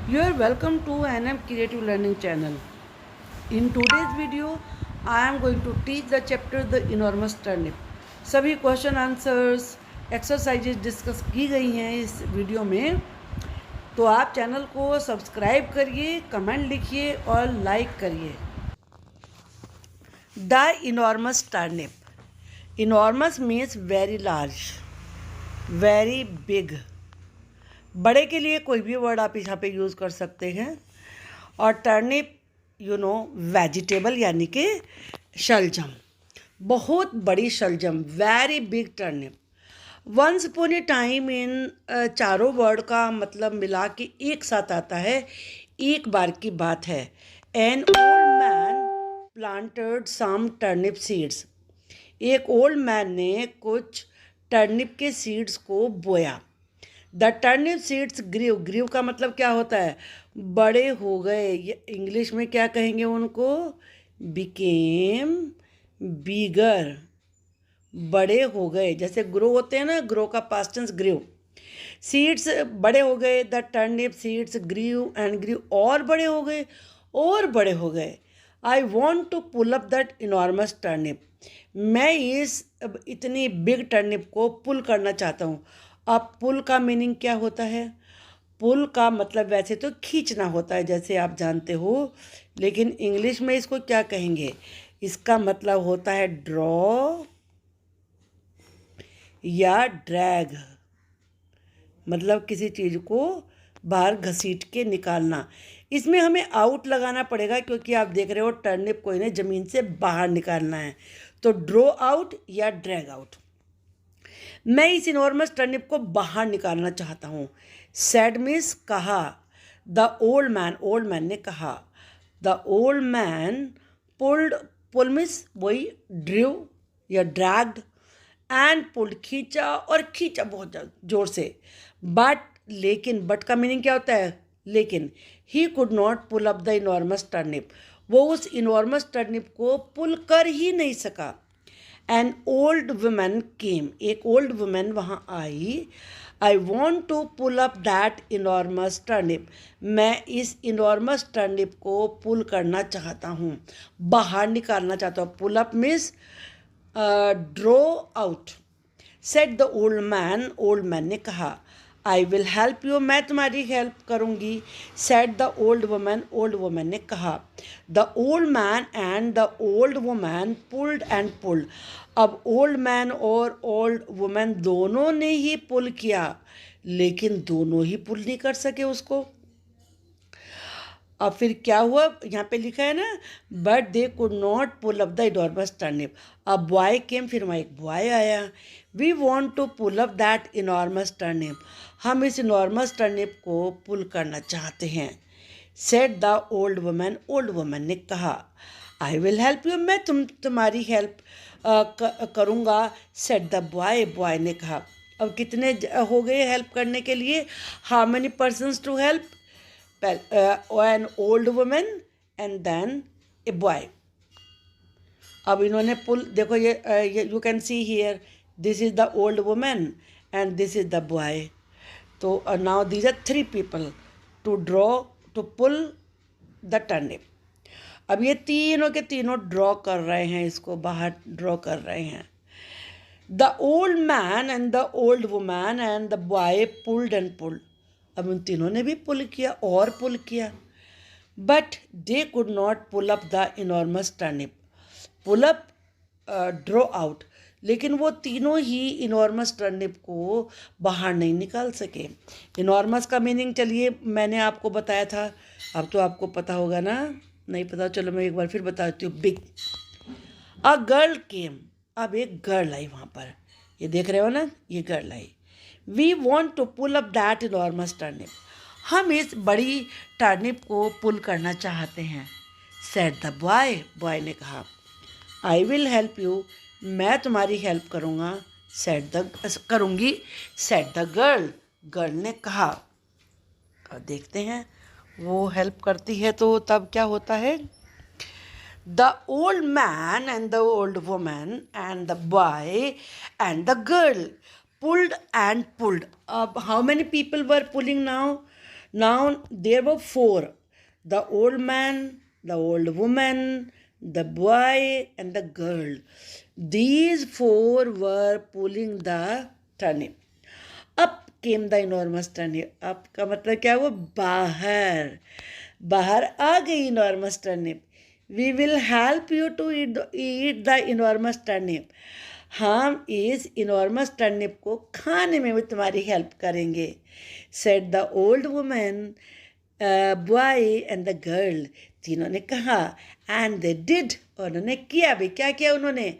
You are welcome to NM Creative Learning channel. In today's video, I am going to teach the chapter The Enormous Turnip. सभी question answers exercises discuss की गई हैं इस video में। तो आप channel को सब्सक्राइब करिए, कमेंट लिखिए और लाइक करिए। The enormous turnip. Enormous means very large, very big. बड़े के लिए कोई भी वर्ड आप यहाँ पे यूज़ कर सकते हैं। और टर्निप वेजिटेबल यानी कि शलजम, बहुत बड़ी शलजम, very big turnip. Once upon a time in चारों वर्ड का मतलब मिला के एक साथ आता है, एक बार की बात है। An old man planted some turnip seeds. एक ओल्ड मैन ने कुछ टर्निप के सीड्स को बोया। The turnip seeds grew. Grew का मतलब क्या होता है? बड़े हो गए। इंग्लिश में क्या कहेंगे उनको? बिकेम बिगर। बड़े हो गए, जैसे ग्रो होते हैं ना, ग्रो का पास्ट टेंस ग्रीव। सीड्स बड़े हो गए। The turnip seeds grew and grew, और बड़े हो गए और बड़े हो गए। I want to pull up that enormous turnip. मैं इस इतनी बिग टर्निप को पुल करना चाहता हूँ। अब पुल का मीनिंग क्या होता है? पुल का मतलब वैसे तो खींचना होता है, जैसे आप जानते हो, लेकिन इंग्लिश में इसको क्या कहेंगे? इसका मतलब होता है ड्रॉ या ड्रैग। मतलब किसी चीज़ को बाहर घसीट के निकालना। इसमें हमें आउट लगाना पड़ेगा, क्योंकि आप देख रहे हो टर्निप को इन्हें ज़मीन से बाहर निकालना है। तो ड्रॉ आउट या ड्रैग आउट। मैं इस इनॉर्मस टर्निप को बाहर निकालना चाहता हूँ। सैड मीन्स कहा। The old man, old man ने कहा। The old man pulled, pull means वही ड्रिव या ड्रैग्ड, एंड पुल्ड खींचा, और खींचा बहुत जोर से। बट, लेकिन, बट का मीनिंग क्या होता है? लेकिन। He could not pull up the enormous turnip. वो उस इनॉर्मस टर्निप को पुल कर ही नहीं सका। An old women came. एक ओल्ड वुमेन वहाँ आई। I want to pull up that enormous turnip. मैं इस इनॉर्मस टर्निप को पुल करना चाहता हूँ, बाहर निकालना चाहता हूँ। Pull up means draw out. Said the old man ने कहा। I will help you. मैं तुम्हारी हेल्प करूँगी। सेड द ओल्ड वुमेन ने कहा। The old man and the old woman pulled and pulled. अब ओल्ड मैन और ओल्ड वुमेन दोनों ने ही पुल किया, लेकिन दोनों ही पुल नहीं कर सके उसको। अब फिर क्या हुआ? यहाँ पे लिखा है ना, but they could not pull up the enormous turnip. अब बॉय केम, फिर वहाँ एक बॉय आया। We want to pull up that enormous turnip. हम इस इनॉर्मस टर्निप को पुल करना चाहते हैं। सेड द ओल्ड वुमन ने कहा। I will help you. मैं तुम्हारी हेल्प करूँगा। सेड द बॉय ने कहा। अब कितने हो गए हेल्प करने के लिए? How many persons to help? An old women and then a boy. अब इन्होंने पुल, देखो ये you can see here, this is the old women and this is the boy. तो now these are three people to draw, to pull the turnip. अब ये तीनों के तीनों ड्रॉ कर रहे हैं, इसको बाहर ड्रॉ कर रहे हैं। The old man and the old woman and the boy pulled and pulled. अब उन तीनों ने भी पुल किया और पुल किया। But they could not pull up the enormous turnip. Pull up, draw out, लेकिन वो तीनों ही इनॉर्मस टर्निप को बाहर नहीं निकाल सके। इनॉर्मस का मीनिंग चलिए मैंने आपको बताया था, अब तो आपको पता होगा ना। नहीं पता, चलो मैं एक बार फिर बताती हूँ। बिग। अ गर्ल केम। अब एक गर्ल आई वहाँ पर, ये देख रहे हो ना, ये गर्ल आई। We want to pull up that enormous turnip. हम इस बड़ी टर्निप को पुल करना चाहते हैं। सेड द बॉय ने कहा। I will help you. मैं तुम्हारी हेल्प करूँगा। करूँगी। सेड द गर्ल ने कहा। अब देखते हैं वो हेल्प करती है तो तब क्या होता है। The old man and the old woman and the boy and the girl pulled and pulled. How many people were pulling now? Now there were four: the old man, the old woman, the boy, and the girl. These four were pulling the turnip. Up came the enormous turnip. Up का मतलब क्या? वो बाहर बाहर आ गई enormous turnip. We will help you to eat the enormous turnip. हम इस enormous turnip को खाने में भी तुम्हारी हेल्प करेंगे, said the old woman, boy and the girl. तीनों ने कहा, and they did. और उन्होंने किया भी. क्या किया उन्होंने?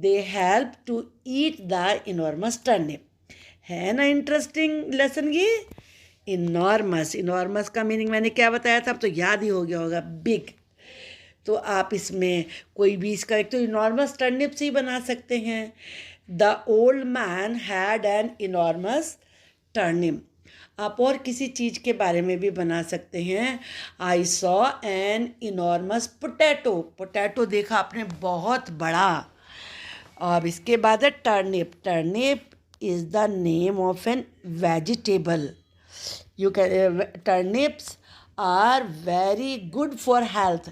They helped to eat the enormous turnip. है ना इंटरेस्टिंग लेसन ये? इनॉर्मस. इनॉर्मस का मीनिंग मैंने क्या बताया था? अब तो याद ही हो गया होगा, बिग. तो आप इसमें कोई भी इसका एक तो इनॉर्मस टर्निप से ही बना सकते हैं. The old man had an enormous turnip. आप और किसी चीज़ के बारे में भी बना सकते हैं. I saw an enormous potato. Potato देखा आपने, बहुत बड़ा. अब इसके बाद है turnip. Turnip is the name of an vegetable. You can turnips are very good for health.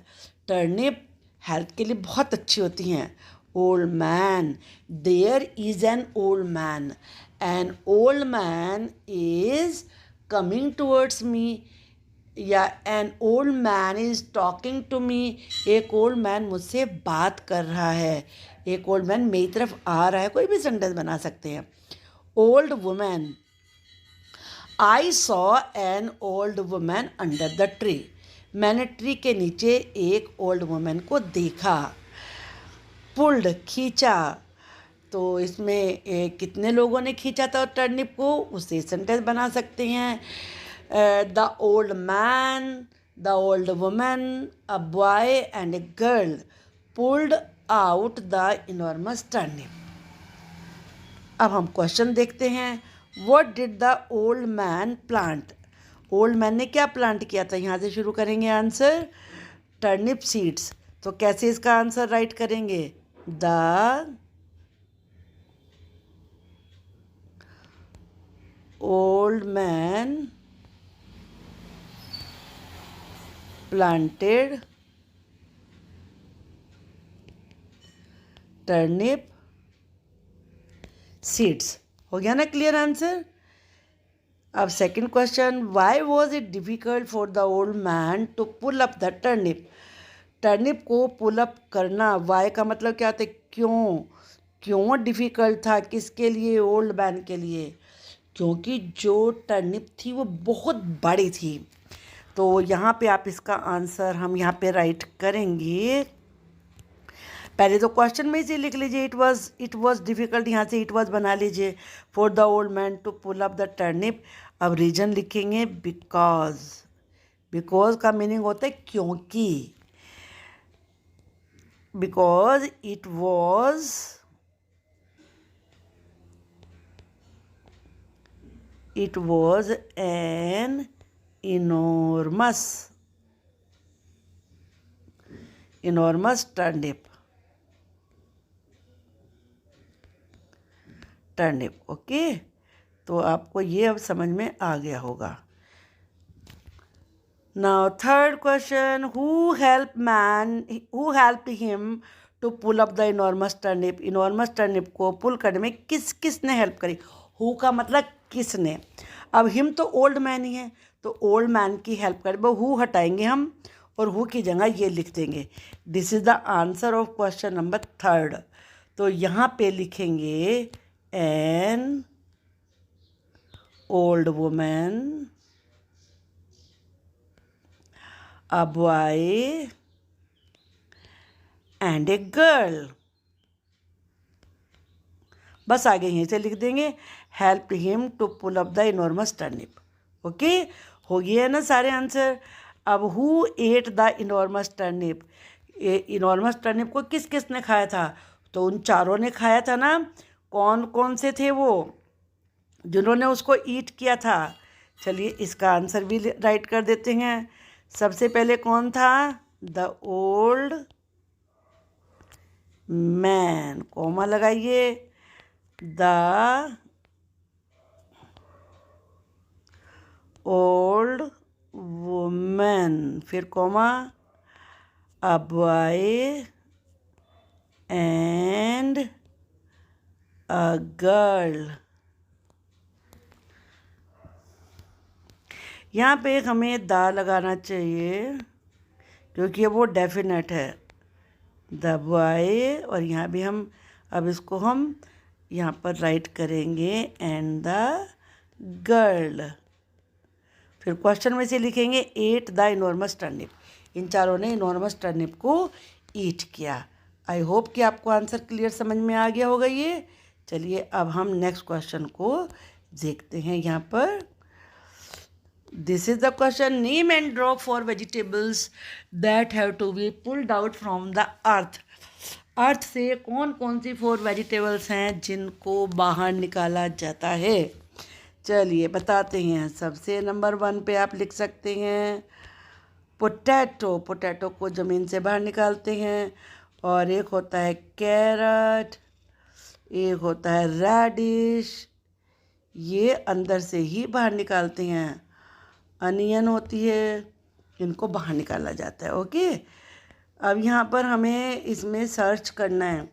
Turnip health के लिए बहुत अच्छी होती हैं. Old man, there is an old man. An old man is coming towards me. या an old man is talking to me. एक old man मुझसे बात कर रहा है. एक old man मेरी तरफ आ रहा है. कोई भी सेंटेंस बना सकते हैं. Old woman. I saw an old woman under the tree. मैंने ट्री के नीचे एक ओल्ड वुमेन को देखा. पुल्ड, खींचा. तो इसमें कितने लोगों ने खींचा था टर्निप को, उससे सेंटेंस बना सकते हैं. The old man, the old women, a boy and a girl pulled out the enormous turnip. अब हम क्वेश्चन देखते हैं. What did the old man plant. Old man ने क्या प्लांट किया था? यहाँ से शुरू करेंगे आंसर. Turnip seeds. तो कैसे इसका आंसर राइट करेंगे? The old man planted turnip seeds. हो गया ना क्लियर आंसर. अब second question. Why was it difficult for the old man to pull up the turnip. Turnip को पुल अप करना. वाई का मतलब क्या होता है? क्यों. क्यों डिफ़िकल्ट था? किसके लिए? ओल्ड मैन के लिए. क्योंकि जो टर्निप थी वो बहुत बड़ी थी. तो यहाँ पे आप इसका आंसर हम यहाँ पे राइट करेंगे. पहले तो क्वेश्चन में इसे लिख लीजिए. It was difficult. यहाँ से इट वॉज बना लीजिए. For the old man to pull up the turnip. अब रीजन लिखेंगे. बिकॉज. बिकॉज का मीनिंग होता है क्योंकि. Because it was an enormous turnip. Okay. तो आपको ये अब समझ में आ गया होगा. Now third question. Who help him to pull up the enormous turnip. Enormous turnip को पुल करने में किसने हेल्प करी? हु का मतलब किसने. अब हिम तो ओल्ड मैन ही है, तो ओल्ड मैन की हेल्प करें. वो हु हटाएंगे हम और हु की जगह ये लिख देंगे. This is the answer of question number third. तो यहाँ पे लिखेंगे an old woman, a boy and a girl. बस आगे यहीं से लिख देंगे. Help him to pull up the enormous turnip. Okay. हो गया ना सारे आंसर. अब who ate the enormous turnip. Enormous turnip को किस किस ने खाया था? तो उन चारों ने खाया था ना. कौन कौन से थे वो जिन्होंने उसको ईट किया था? चलिए इसका आंसर भी राइट कर देते हैं. सबसे पहले कौन था? The old man. कॉमा लगाइए. द ओल्ड मैन, फिर comma, a boy and a girl. यहाँ पे हमें दा लगाना चाहिए क्योंकि वो डेफिनेट है, द बॉय। और यहाँ भी हम अब इसको हम यहाँ पर राइट करेंगे एंड द गर्ल। फिर क्वेश्चन में से लिखेंगे एट द इनॉर्मस टर्निप। इन चारों ने इनॉर्मस टर्निप को ईट किया। आई होप कि आपको आंसर क्लियर समझ में आ गया होगा ये। चलिए अब हम नेक्स्ट क्वेश्चन को देखते हैं। यहाँ पर this is the question, name and draw four vegetables that have to be pulled out from the earth. Earth से कौन कौन सी 4 वेजिटेबल्स हैं जिनको बाहर निकाला जाता है। चलिए बताते हैं। सबसे नंबर 1 पे आप लिख सकते हैं पोटैटो। पोटैटो को ज़मीन से बाहर निकालते हैं। और एक होता है कैरट, एक होता है रेडिश, ये अंदर से ही बाहर निकालते हैं। अनियन होती है, इनको बाहर निकाला जाता है। ओके, अब यहाँ पर हमें इसमें सर्च करना है।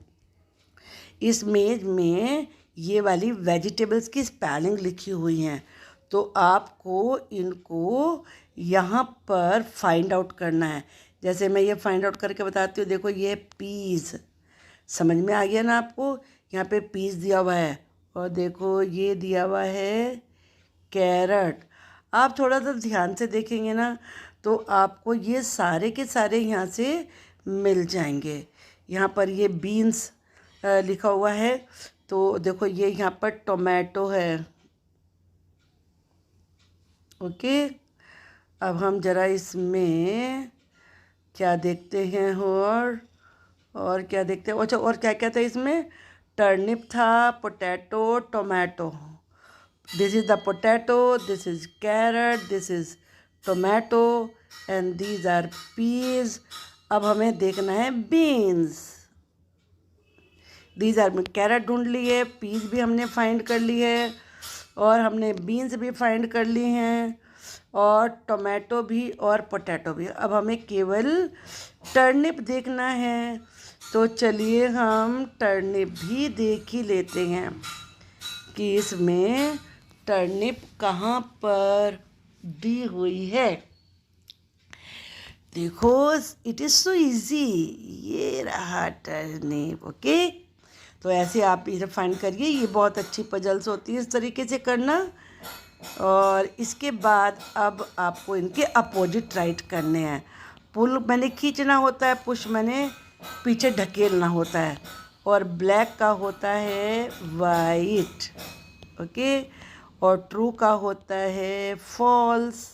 इस मेज में ये वाली वेजिटेबल्स की स्पेलिंग लिखी हुई हैं, तो आपको इनको यहाँ पर फाइंड आउट करना है। जैसे मैं ये फाइंड आउट करके बताती हूँ। देखो ये पीस, समझ में आ गया ना आपको। यहाँ पे पीस दिया हुआ है और देखो ये दिया हुआ है कैरट। आप थोड़ा सा ध्यान से देखेंगे ना तो आपको ये सारे के सारे यहाँ से मिल जाएंगे। यहाँ पर ये बीन्स लिखा हुआ है, तो देखो ये यहाँ पर टोमेटो है। ओके, अब हम ज़रा इसमें क्या देखते हैं और क्या देखते हैं। अच्छा, और क्या क्या था इसमें, टर्निप था, potato, tomato. This is the potato, this is carrot, this is tomato and these are peas. अब हमें देखना है बीन्स। दीज आर, कैरट ढूंढ ली है, पीज भी हमने फाइंड कर ली है, और हमने बीन्स भी फाइंड कर ली हैं, और टोमेटो भी और पोटैटो भी। अब हमें केवल टर्निप देखना है। तो चलिए हम टर्निप भी देख ही लेते हैं कि इसमें टर्निप कहाँ पर दी हुई है। देखो इट इज़ सो इजी, ये रहा टर्निप। ओके, तो ऐसे आप इसे फाइंड करिए। ये बहुत अच्छी पजल्स होती है इस तरीके से करना। और इसके बाद अब आपको इनके अपोजिट राइट करने हैं। पुल मैंने खींचना होता है, पुश मैंने पीछे ढकेलना होता है, और ब्लैक का होता है वाइट। ओके, और ट्रू का होता है फॉल्स,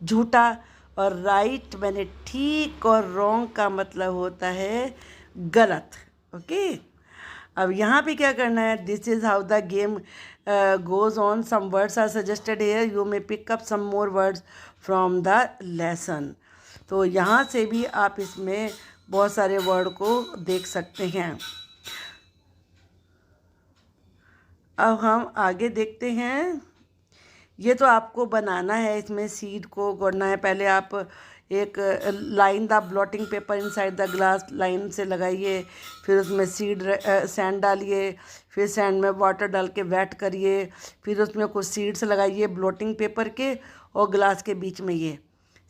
झूठा। और राइट मैंने ठीक, और रॉन्ग का मतलब होता है गलत। ओके, अब यहाँ पे क्या करना है, this is how the game goes on. Some words are suggested here, you may pick up some more words from the lesson. तो यहाँ से भी आप इसमें बहुत सारे वर्ड को देख सकते हैं। अब हम आगे देखते हैं। ये तो आपको बनाना है, इसमें सीड को करना है। पहले आप एक line the blotting paper inside the glass, line से लगाइए, फिर उसमें सैंड डालिए, फिर सैंड में वाटर डाल के वेट करिए, फिर उसमें कुछ सीड्स लगाइए ब्लॉटिंग पेपर के और ग्लास के बीच में। ये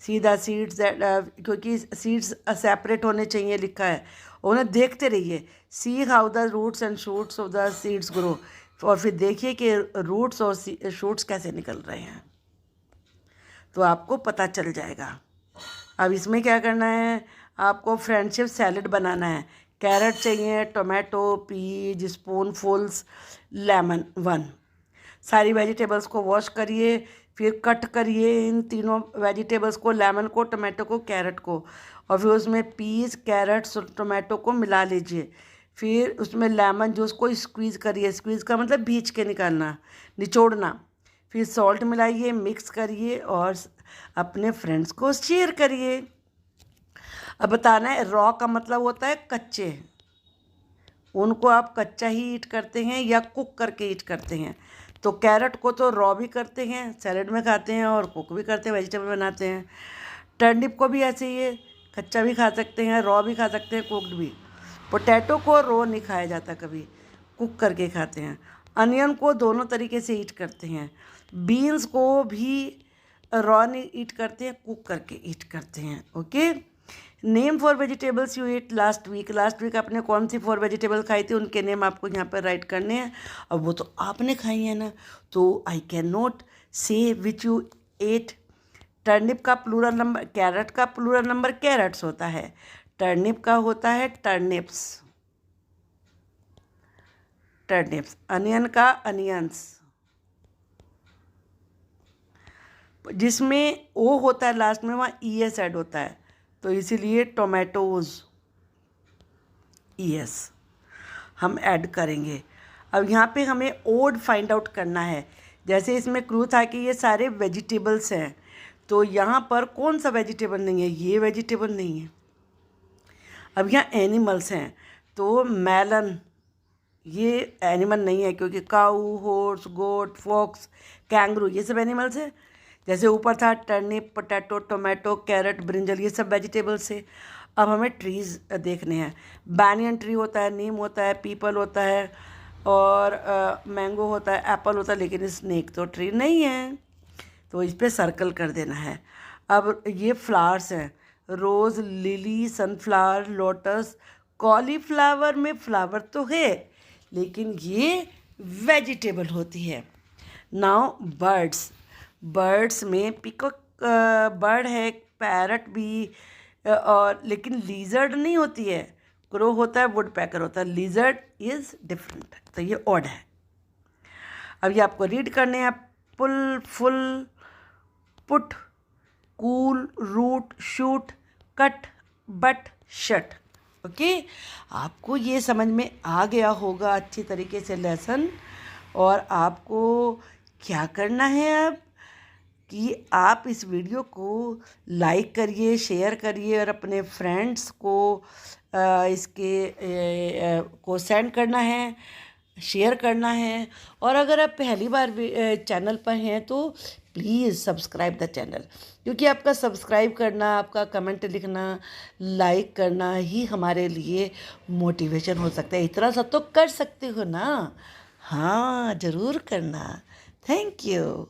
सीधा सीड्स, क्योंकि सीड्स सेपरेट होने चाहिए लिखा है, उन्हें देखते रहिए। See how the roots and shoots of the seeds grow, और फिर देखिए कि रूट्स और शूट्स कैसे निकल रहे हैं, तो आपको पता चल जाएगा। अब इसमें क्या करना है, आपको फ्रेंडशिप सैलेड बनाना है। कैरेट चाहिए, टोमेटो, पीज, स्पूनफुल्स, लेमन 1। सारी वेजिटेबल्स को वॉश करिए, फिर कट करिए इन तीनों वेजिटेबल्स को, लेमन को, टोमेटो को, कैरेट को, और फिर उसमें पीज, कैरेट्स और टोमेटो को मिला लीजिए। फिर उसमें लेमन जूस को स्क्वीज़ करिए, स्क्वीज़ का मतलब भींच के निकालना, निचोड़ना। फिर सॉल्ट मिलाइए, मिक्स करिए और अपने फ्रेंड्स को शेयर करिए। अब बताना है, रॉ का मतलब होता है कच्चे, उनको आप कच्चा ही ईट करते हैं या कुक करके ईट करते हैं। तो कैरेट को तो रॉ भी करते हैं, सैलेड में खाते हैं, और कुक भी करते हैं, वेजिटेबल बनाते हैं। टर्निप को भी ऐसे ही है, कच्चा भी खा सकते हैं, रॉ भी खा सकते हैं, कुकड भी। पोटैटो को रॉ नहीं खाया जाता कभी, कुक करके खाते हैं। अनियन को दोनों तरीके से ईट करते हैं। बीन्स को भी रॉ नहीं ईट करते हैं, कुक करके ईट करते हैं। Okay, name for vegetables you eat last week. Last week आपने कौन सी 4 वेजिटेबल खाई थी, उनके नेम आपको यहाँ पर राइट करने हैं। अब वो तो आपने खाई है ना, तो आई कैन नॉट से विच यू एट। टर्निप का प्लूरल नंबर, कैरेट का प्लूरल नंबर कैरेट्स होता है, टर्निप का होता है टर्निप्स, टर्निप्स। अनियन का अनियंस, जिसमें ओ होता है लास्ट में वहाँ ई एस ऐड होता है, तो इसीलिए टोमेटोज़ ई एस हम ऐड करेंगे। अब यहाँ पे हमें ओड फाइंड आउट करना है। जैसे इसमें क्लू था कि ये सारे वेजिटेबल्स हैं, तो यहाँ पर कौन सा वेजिटेबल नहीं है, ये वेजिटेबल नहीं है। अब यहाँ एनिमल्स हैं, तो मेलन ये एनिमल नहीं है, क्योंकि cow, horse, goat, fox, kangaroo ये सब एनिमल्स हैं। जैसे ऊपर था turnip, potato, tomato, carrot, brinjal, ये सब वेजिटेबल्स है। अब हमें ट्रीज़ देखने हैं। बैनियन ट्री होता है, नीम होता है, पीपल होता है, और मैंगो होता है, एप्पल होता है, लेकिन स्नेक तो ट्री नहीं है, तो इस पर सर्कल कर देना है। अब ये फ्लावर्स हैं, रोज़, लिली, सनफ्लावर, लोटस, कॉलीफ्लावर में फ्लावर तो है, लेकिन ये वेजिटेबल होती है। नाउ बर्ड्स, बर्ड्स में पिकॉक बर्ड है, पैरट भी, और लेकिन लीजर्ड नहीं होती है। क्रो होता है, वुड पैकर होता है, लीजर्ड इज़ डिफरेंट, तो ये ऑड है। अब ये आपको रीड करने हैं। Pull, full, put, cool, root, shoot, cut, but, shut. Okay, आपको ये समझ में आ गया होगा अच्छी तरीके से लेसन। और आपको क्या करना है अब कि आप इस वीडियो को लाइक करिए, शेयर करिए, और अपने फ्रेंड्स को को सेंड करना है, शेयर करना है। और अगर आप पहली बार चैनल पर हैं तो प्लीज़ सब्सक्राइब द चैनल, क्योंकि आपका सब्सक्राइब करना, आपका कमेंट लिखना, लाइक करना ही हमारे लिए मोटिवेशन हो सकता है। इतना सा तो कर सकते हो ना, हाँ ज़रूर करना। Thank you.